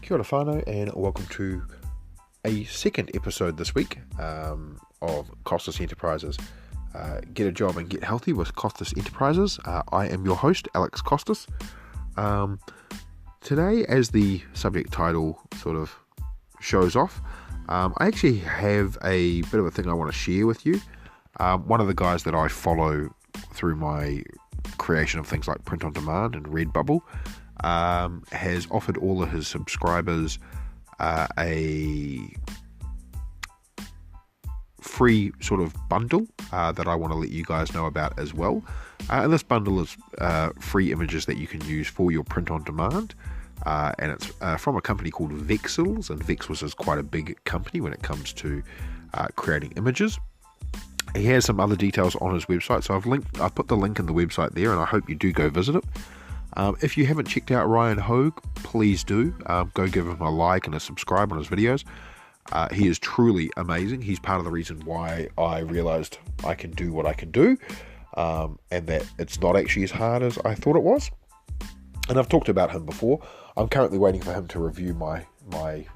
Kia ora whānau, and welcome to a second episode this week of Costas Enterprises. Get a job and get healthy with Costas Enterprises. I am your host, Alex Costas. Today, as the subject title sort of shows off, I actually have a bit of a thing I want to share with you. One of the guys that I follow through my creation of things like print on demand and Redbubble has offered all of his subscribers a free sort of bundle that I want to let you guys know about as well. And this bundle is free images that you can use for your print on demand. And it's from a company called Vexels, and Vexels is quite a big company when it comes to creating images. He has some other details on his website, so I've put the link in the website there, and I hope you do go visit it. If you haven't checked out Ryan Hogue, please do. Go give him a like and a subscribe on his videos. He is truly amazing. He's part of the reason why I realized I can do what I can do, and that it's not actually as hard as I thought it was. And I've talked about him before. I'm currently waiting for him to review my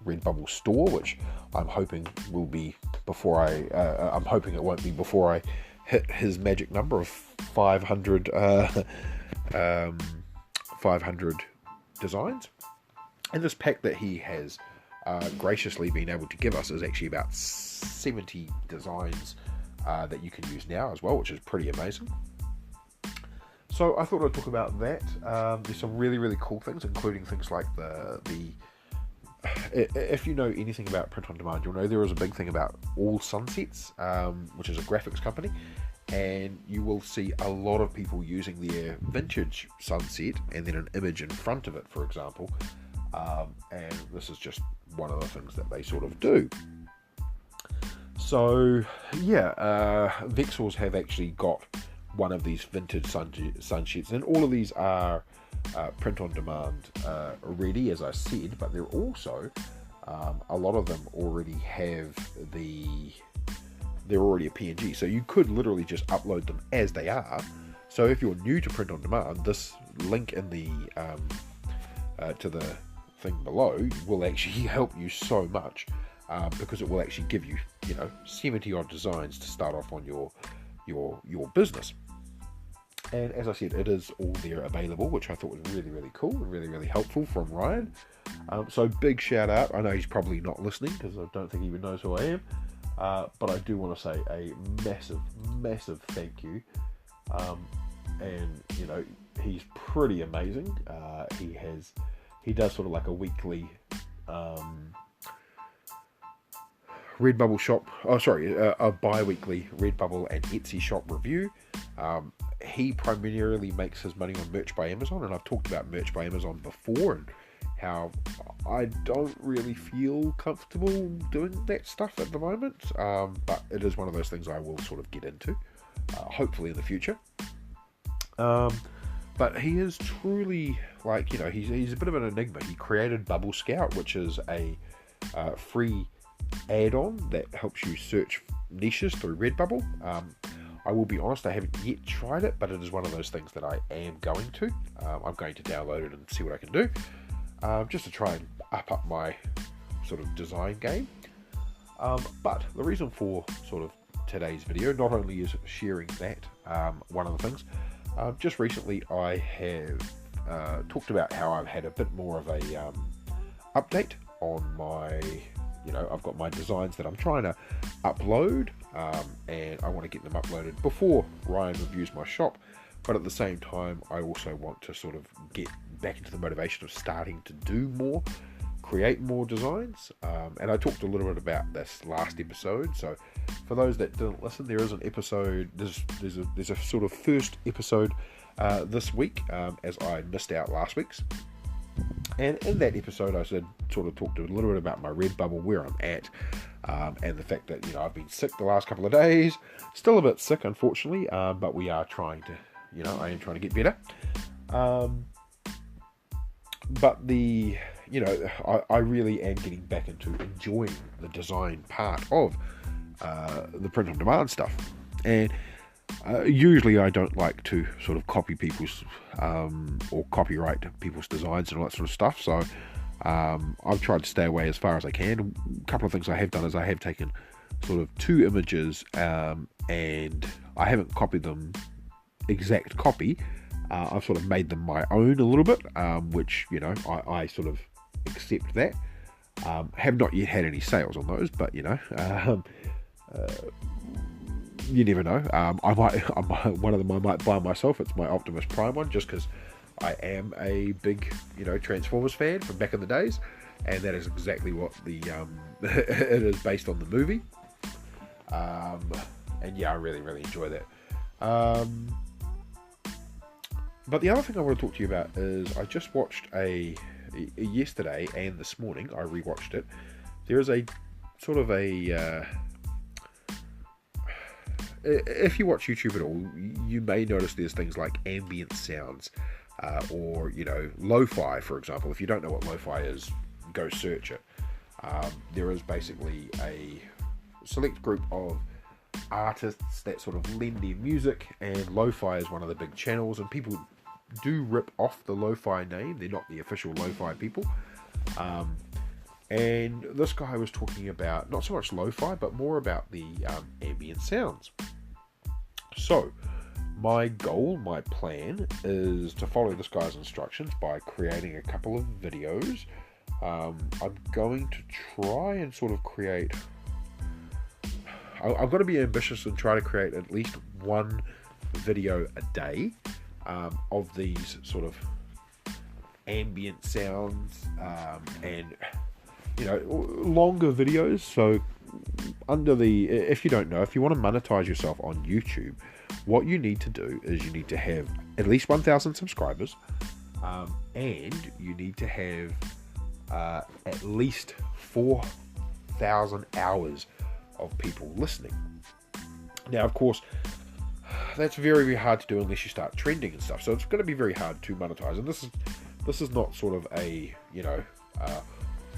Redbubble store, which I'm hoping will be before I'm hoping it won't be before I hit his magic number of 500 designs. And this pack that he has graciously been able to give us is actually about 70 designs that you can use now as well, which is pretty amazing. So I thought I'd talk about that. There's some really, really cool things, including things like if you know anything about print on demand, you'll know there is a big thing about All Sunsets, which is a graphics company, and you will see a lot of people using their vintage sunset and then an image in front of it, for example, and this is just one of the things that they sort of do. So yeah, Vexels have actually got one of these vintage sunsets, and all of these are print on demand ready, as I said, but they're also a lot of them already have they're already a PNG, so you could literally just upload them as they are. So if you're new to print on demand, this link in the to the thing below will actually help you so much, because it will actually give you 70 odd designs to start off on your business. And as I said, it is all there available, which I thought was really, really cool and really, really helpful from Ryan. So big shout out. I know he's probably not listening because I don't think he even knows who I am. But I do want to say a massive, massive thank you. And he's pretty amazing. He does sort of like a weekly Redbubble shop. A bi-weekly Redbubble and Etsy shop review. He primarily makes his money on Merch by Amazon, and I've talked about Merch by Amazon before and how I don't really feel comfortable doing that stuff at the moment, but it is one of those things I will sort of get into, hopefully in the future. But he is truly, he's a bit of an enigma. He created Bubble Scout, which is a free add-on that helps you search niches through Redbubble. I will be honest, I haven't yet tried it, but it is one of those things that I am going to. I'm going to download it and see what I can do, just to try and up my sort of design game. But the reason for sort of today's video not only is sharing that, one of the things, just recently I have talked about how I've had a bit more of a update on my I've got my designs that I'm trying to upload, and I want to get them uploaded before Ryan reviews my shop, but at the same time I also want to sort of get back into the motivation of starting to do more, create more designs, and I talked a little bit about this last episode. So for those that didn't listen, there is an episode, there's a sort of first episode this week, as I missed out last week's. And in that episode, I talked a little bit about my Redbubble, where I'm at, and the fact that I've been sick the last couple of days, still a bit sick, unfortunately, but we are trying to, I am trying to get better. But I really am getting back into enjoying the design part of the print on demand stuff, and usually I don't like to sort of copy people's or copyright people's designs and all that sort of stuff, so I've tried to stay away as far as I can. A couple of things I have done is I have taken sort of 2 images, and I haven't copied them exact copy. I've sort of made them my own a little bit, which, you know, I sort of accept that. Have not yet had any sales on those, but, you know, you never know. I might one of them I might buy myself. It's my Optimus Prime one, just because I am a big, you know, Transformers fan from back in the days, and that is exactly what the it is based on the movie. And yeah, I really enjoy that. But the other thing I want to talk to you about is I just watched yesterday and this morning I rewatched it. There is a sort of a if you watch YouTube at all, you may notice there's things like ambient sounds, or, you know, lo-fi, for example. If you don't know what lo-fi is, go search it. There is basically a select group of artists that sort of lend their music, and lo-fi is one of the big channels, and people do rip off the lo-fi name. They're not the official lo-fi people. And this guy was talking about not so much lo-fi, but more about the ambient sounds. So my goal, my plan, is to follow this guy's instructions by creating a couple of videos. I'm going to try and sort of create... I've got to be ambitious and try to create at least one video a day of these sort of ambient sounds, and, you know, longer videos. So if you don't know, if you want to monetize yourself on YouTube, what you need to do is you need to have at least 1,000 subscribers, and you need to have at least 4,000 hours of people listening. Now, of course, that's very hard to do unless you start trending and stuff. So it's going to be very hard to monetize. And this is not sort of a, you know,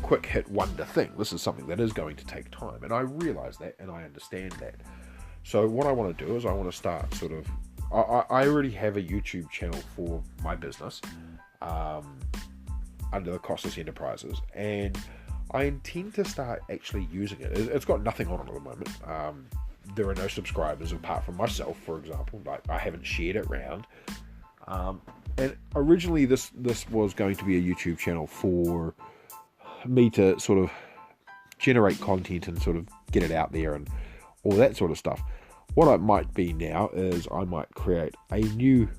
quick hit wonder thing. This is something that is going to take time, and I realize that, and I understand that. So what I want to do is I want to start sort of... I already have a YouTube channel for my business, under the Costas Enterprises, and I intend to start actually using it. It's got nothing on it at the moment. There are no subscribers apart from myself, for example. Like, I haven't shared it around. And originally this was going to be a YouTube channel for me to sort of generate content and sort of get it out there and all that sort of stuff. What it might be now is I might create a new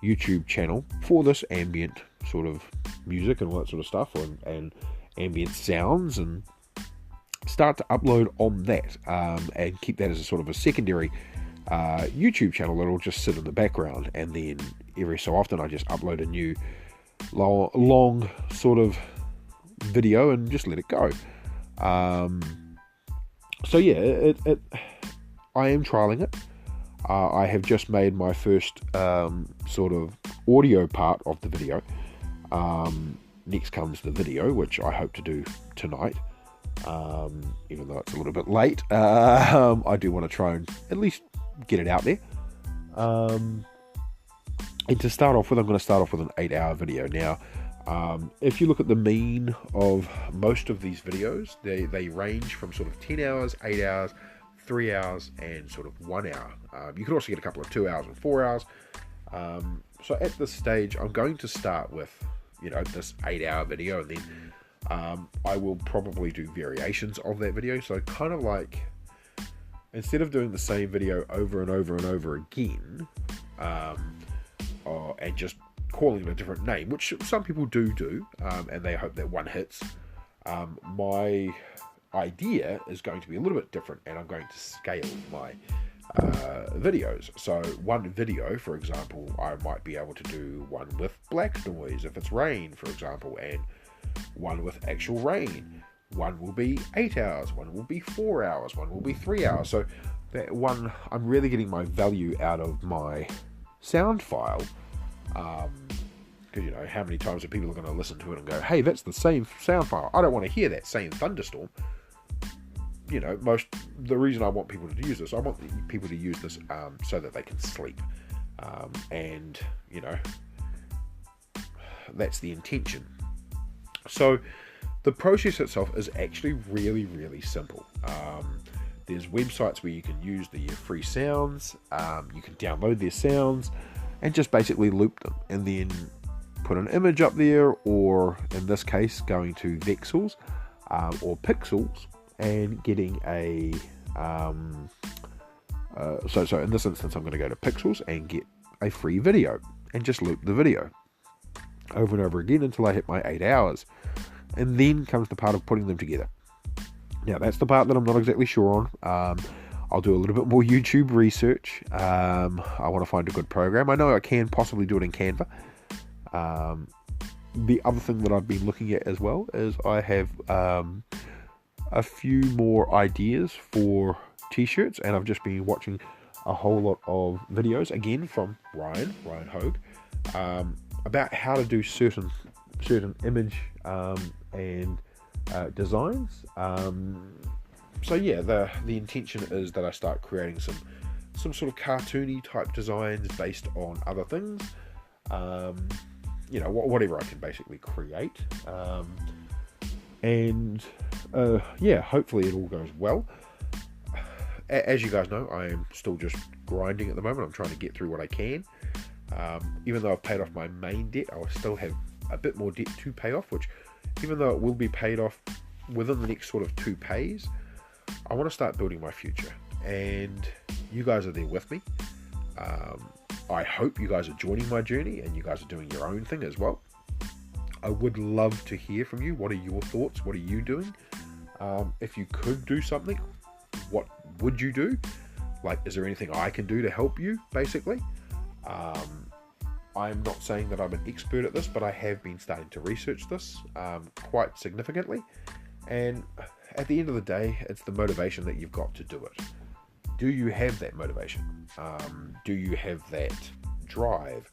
YouTube channel for this ambient sort of music and all that sort of stuff, and ambient sounds, and start to upload on that, and keep that as a sort of a secondary YouTube channel that'll just sit in the background, and then every so often I just upload a new long sort of video and just let it go. So yeah, I am trialing it. I have just made my first sort of audio part of the video. Next comes the video, which I hope to do tonight. Even though it's a little bit late, I do want to try and at least get it out there. And to start off with, I'm going to start off with an 8-hour video. Now, if you look at the mean of most of these videos, they range from sort of 10 hours, 8 hours, 3 hours, and sort of 1 hour. You can also get a couple of 2 hours and 4 hours. So at this stage, I'm going to start with, you know, this 8-hour video, and then I will probably do variations of that video. So kind of like, instead of doing the same video over and over and over again, and just calling it a different name, which some people do, and they hope that one hits, my idea is going to be a little bit different, and I'm going to scale my videos. So one video, for example, I might be able to do one with black noise if it's rain, for example, and one with actual rain. One will be 8 hours, one will be 4 hours, one will be 3 hours. So that one, I'm really getting my value out of my sound file, because, you know, how many times are people going to listen to it and go, hey, that's the same sound file, I don't want to hear that same thunderstorm. You know, the reason I want people to use this, I want people to use this so that they can sleep, and, you know, that's the intention. So the process itself is actually really, really simple. There's websites where you can use the free sounds. You can download their sounds and just basically loop them, and then put an image up there, or in this case going to Vexels or Pixels and getting a so in this instance I'm going to go to Pixels and get a free video and just loop the video over and over again until I hit my 8 hours. And then comes the part of putting them together. Now that's the part that I'm not exactly sure on. I'll do a little bit more YouTube research. I want to find a good program. I know I can possibly do it in Canva. The other thing that I've been looking at as well is I have a few more ideas for t-shirts, and I've just been watching a whole lot of videos again from Ryan Hogue about how to do certain image and designs. So yeah, the intention is that I start creating some sort of cartoony type designs based on other things. Whatever I can basically create. Yeah, hopefully it all goes well. As you guys know, I am still just grinding at the moment. I'm trying to get through what I can. Even though I've paid off my main debt, I will still have a bit more debt to pay off, which, even though it will be paid off within the next sort of 2 pays, I want to start building my future. And you guys are there with me. I hope you guys are joining my journey and you guys are doing your own thing as well. I would love to hear from you. What are your thoughts? What are you doing? If you could do something, what would you do? Like, is there anything I can do to help you, basically? I'm not saying that I'm an expert at this, but I have been starting to research this quite significantly. And at the end of the day, it's the motivation that you've got to do it. Do you have that motivation? Do you have that drive?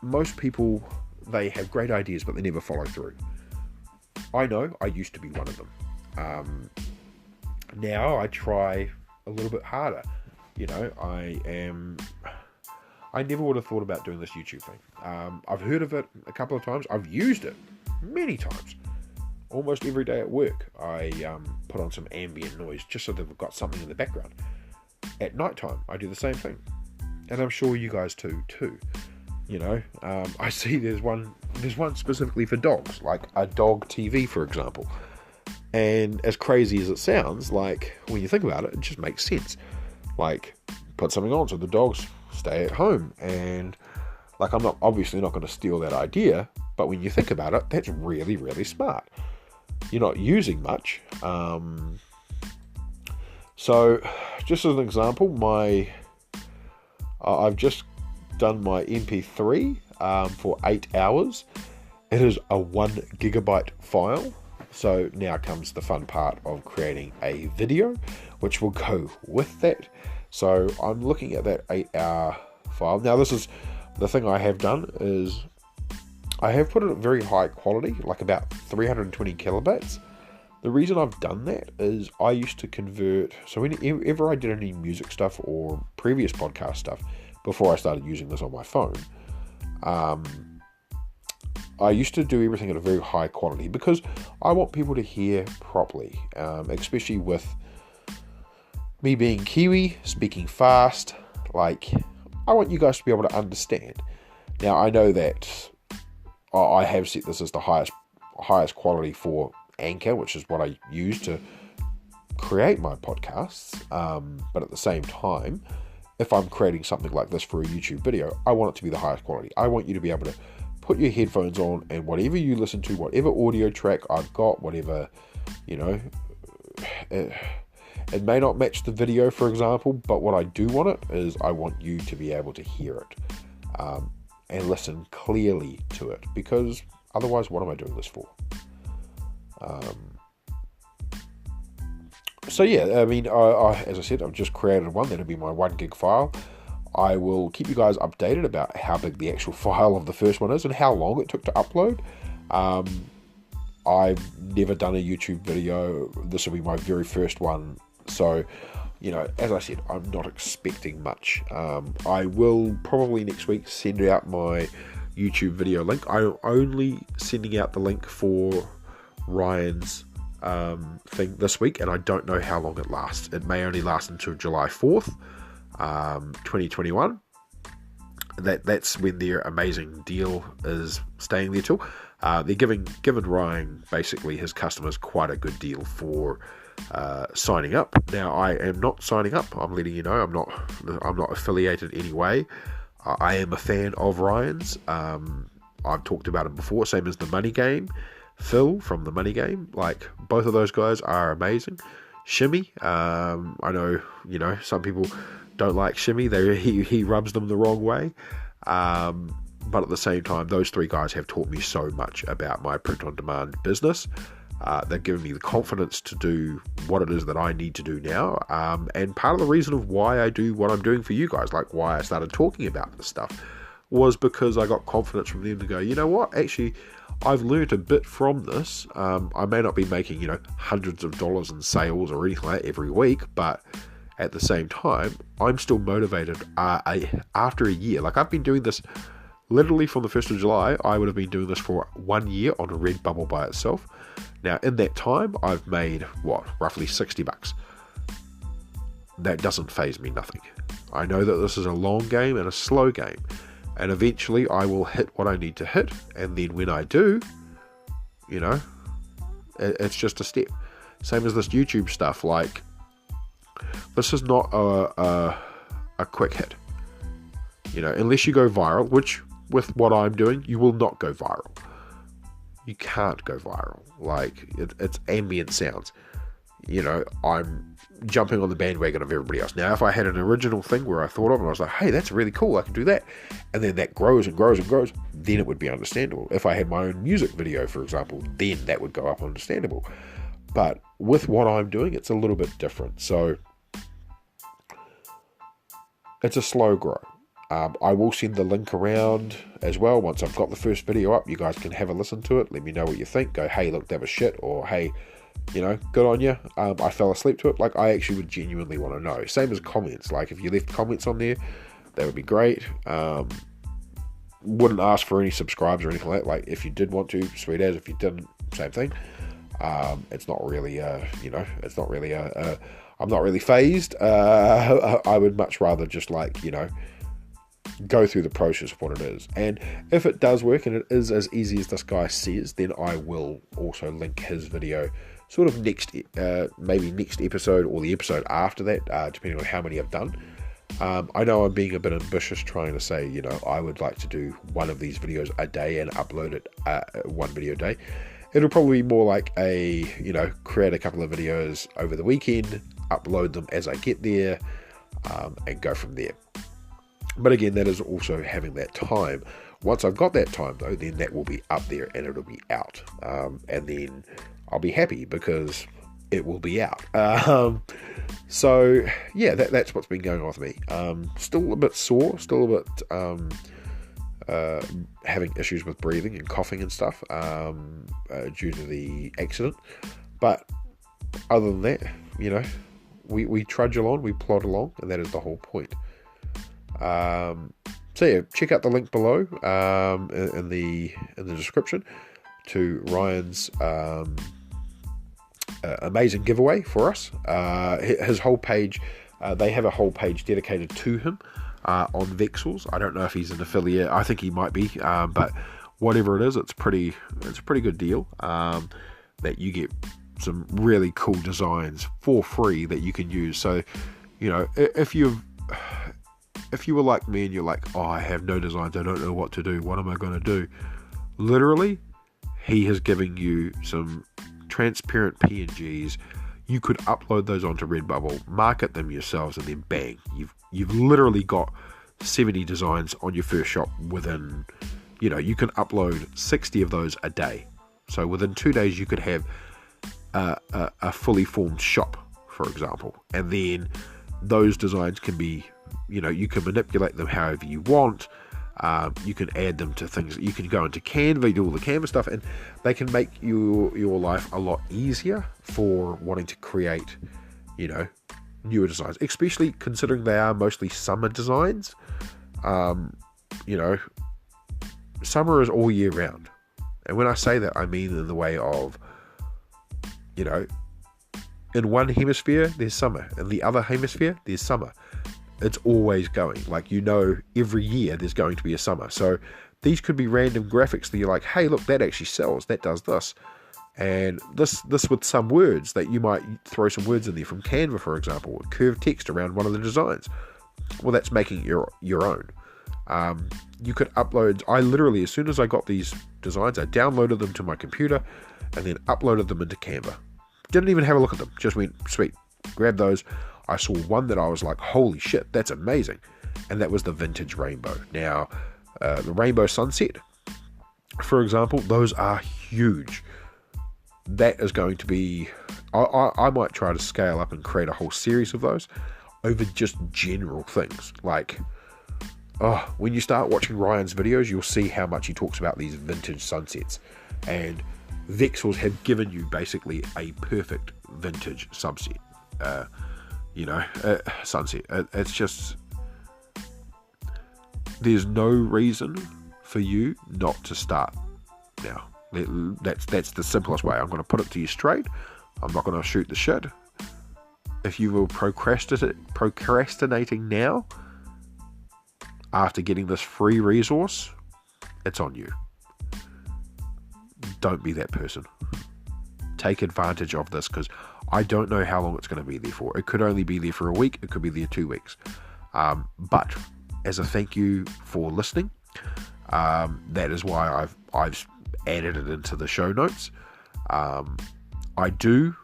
Most people, they have great ideas, but they never follow through. I know, I used to be one of them. Now I try a little bit harder. I never would have thought about doing this YouTube thing. I've heard of it a couple of times. I've used it many times. Almost every day at work, I put on some ambient noise just so that we've got something in the background. At night time, I do the same thing. And I'm sure you guys too. I see there's one specifically for dogs, like a dog TV, for example. And as crazy as it sounds, like, when you think about it, it just makes sense. Like, put something on so the dogs stay at home. And, like, I'm obviously not going to steal that idea, but when you think about it, that's really, really smart. You're not using much. So, just as an example, I've just done my MP3 for 8 hours. It is a 1 gigabyte file. So now comes the fun part of creating a video, which will go with that. So I'm looking at that 8-hour file. Now, this is the thing I have done is I have put it at very high quality, like about 320 kilobytes. The reason I've done that is I used to convert, so whenever I did any music stuff or previous podcast stuff, before I started using this on my phone, I used to do everything at a very high quality because I want people to hear properly, especially with me being Kiwi, speaking fast. Like, I want you guys to be able to understand. Now, I know that I have set this as the highest quality for Anchor, which is what I use to create my podcasts. But at the same time, if I'm creating something like this for a YouTube video, I want it to be the highest quality. I want you to be able to put your headphones on, and whatever you listen to, whatever audio track I've got, whatever, it may not match the video, for example, but what I do want it is I want you to be able to hear it and listen clearly to it, because otherwise, what am I doing this for? So yeah, I mean, as I said, I've just created one. That'll be my 1 gig file. I will keep you guys updated about how big the actual file of the first one is and how long it took to upload. I've never done a YouTube video. This will be my very first one. So, as I said, I'm not expecting much. I will probably next week send out my YouTube video link. I'm only sending out the link for Ryan's thing this week, and I don't know how long it lasts. It may only last until July 4th, 2021. That's when their amazing deal is staying there till. They're giving Ryan, basically his customers, quite a good deal for signing up. Now, I am not signing up. I'm letting you know. I'm not affiliated anyway. I am a fan of Ryan's. I've talked about him before. Same as the Money Game, Phil from the Money Game. Like, both of those guys are amazing. Shimmy, I know, some people don't like Shimmy. He rubs them the wrong way. But at the same time, those three guys have taught me so much about my print-on-demand business. They've given me the confidence to do what it is that I need to do now. And part of the reason of why I do what I'm doing for you guys, like why I started talking about this stuff, was because I got confidence from them to go, you know what, actually, I've learned a bit from this. I may not be making, hundreds of dollars in sales or anything like that every week, but at the same time, I'm still motivated after a year. Like, I've been doing this literally from the 1st of July. I would have been doing this for 1 year on Redbubble by itself. Now, in that time, I've made, roughly $60. That doesn't faze me nothing. I know that this is a long game and a slow game. And eventually, I will hit what I need to hit. And then when I do, it's just a step. Same as this YouTube stuff. Like, this is not a quick hit. Unless you go viral, which with what I'm doing, you will not go viral. You can't go viral. Like, it's ambient sounds. I'm jumping on the bandwagon of everybody else. Now, if I had an original thing where I thought of and I was like, hey, that's really cool, I can do that, and then that grows and grows and grows, then it would be understandable. If I had my own music video, for example, then that would go up understandable. But with what I'm doing, it's a little bit different. So it's a slow grow. I will send the link around as well. Once I've got the first video up, you guys can have a listen to it. Let me know what you think. Go, hey, look, that was shit. Or, hey, good on you. I fell asleep to it. Like, I actually would genuinely want to know. Same as comments. Like, if you left comments on there, that would be great. Wouldn't ask for any subscribes or anything like that. Like, if you did want to, sweet as. If you didn't, same thing. It's not really, it's not really I'm not really phased. I would much rather just go through the process of what it is. And if it does work and it is as easy as this guy says, then I will also link his video sort of maybe next episode or the episode after that, depending on how many I've done. I know I'm being a bit ambitious trying to say, I would like to do one of these videos a day and upload it one video a day. It'll probably be more like a, create a couple of videos over the weekend, upload them as I get there, and go from there. But again, that is also having that time. Once I've got that time, though, then that will be up there and it'll be out. And then I'll be happy because it will be out. So, yeah, that's what's been going on with me. Still a bit sore, still a bit having issues with breathing and coughing and stuff due to the accident. But other than that, we trudge along, we plod along, and that is the whole point. So yeah, check out the link below in the description to Ryan's amazing giveaway for us. His whole page, they have a whole page dedicated to him on Vexels. I don't know if he's an affiliate. I think he might be, but whatever it is, it's a pretty good deal. That you get some really cool designs for free that you can use. So, if you were like me and you're like, oh, I have no designs, I don't know what to do, what am I going to do? Literally, he has given you some transparent PNGs. You could upload those onto Redbubble, market them yourselves, and then bang, you've literally got 70 designs on your first shop within, you can upload 60 of those a day. So within 2 days, you could have a fully formed shop, for example. And then those designs can be, you can manipulate them however you want. You can add them to things. You can go into Canva, do all the Canva stuff, and they can make your life a lot easier for wanting to create, newer designs, especially considering they are mostly summer designs. summer is all year round. And when I say that, I mean in the way of, you know, in one hemisphere, there's summer. In the other hemisphere, there's summer. It's always going. Like, you know, every year there's going to be a summer. So these could be random graphics that you're like, hey, look, that actually sells. That does this. And this with some words that you might throw some words in there from Canva, for example, with curved text around one of the designs. Well, that's making it your own. You could upload. I literally, as soon as I got these designs, I downloaded them to my computer and then uploaded them into Canva. Didn't even have a look at them. Just went, sweet, grab those. I saw one that I was like, holy shit, that's amazing. And that was the vintage rainbow. Now, the rainbow sunset, for example, those are huge. That is going to be, I might try to scale up and create a whole series of those over just general things. Like, when you start watching Ryan's videos, you'll see how much he talks about these vintage sunsets. And Vexels have given you basically a perfect vintage sunset. Sunset. It's just, there's no reason for you not to start now. That's the simplest way. I'm going to put it to you straight. I'm not going to shoot the shit. If you were procrastinating now, after getting this free resource, it's on you. Don't be that person. Take advantage of this, because I don't know how long it's going to be there for. It could only be there for a week. It could be there 2 weeks. But as a thank you for listening, that is why I've added it into the show notes. I do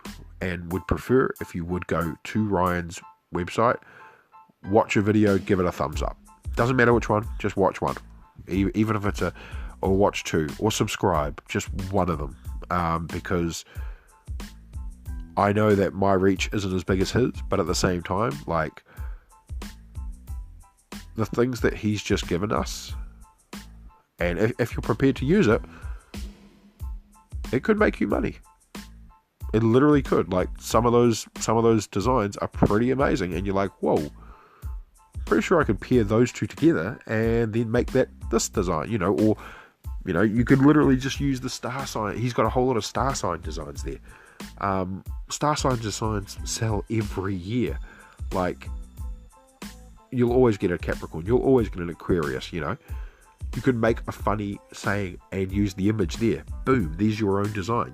and would prefer if you would go to Ryan's website, watch a video, give it a thumbs up. Doesn't matter which one, just watch one. Even if it's or watch two, or subscribe, just one of them. Because I know that my reach isn't as big as his, but at the same time, like, the things that he's just given us, and if you're prepared to use it, it could make you money. It literally could. Like, some of those designs are pretty amazing, and you're like, whoa, pretty sure I could pair those two together and then make this design, or you could literally just use the star sign. He's got a whole lot of star sign designs there. Star sign designs sell every year. Like, you'll always get a Capricorn, you'll always get an Aquarius. You could make a funny saying and use the image there. Boom, there's your own design.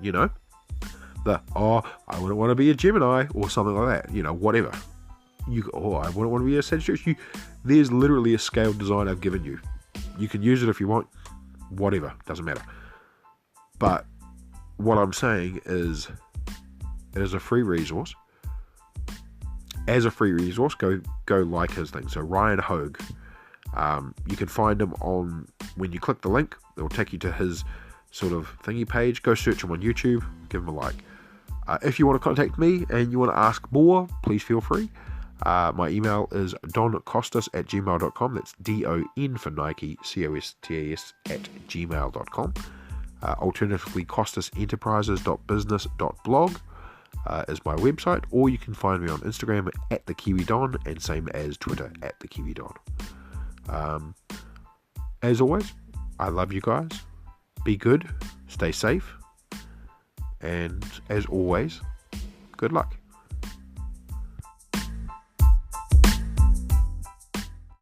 I wouldn't want to be a Gemini or something like that. Whatever. I wouldn't want to be a Sagittarius. There's literally a scaled design I've given you. You can use it if you want. Whatever, doesn't matter. But what I'm saying is, it is a free resource. As a free resource, go like his thing. So Ryan Hogue, you can find him on, when you click the link, it will take you to his sort of thingy page. Go search him on YouTube, give him a like. If you want to contact me and you want to ask more, please feel free. My email is doncostas@gmail.com. That's DON for Nike, COSTAS @gmail.com. Alternatively, costasenterprises.business.blog is my website, or you can find me on Instagram @thekiwidon, and same as Twitter @thekiwidon. As always, I love you guys. Be good, stay safe, and as always, good luck.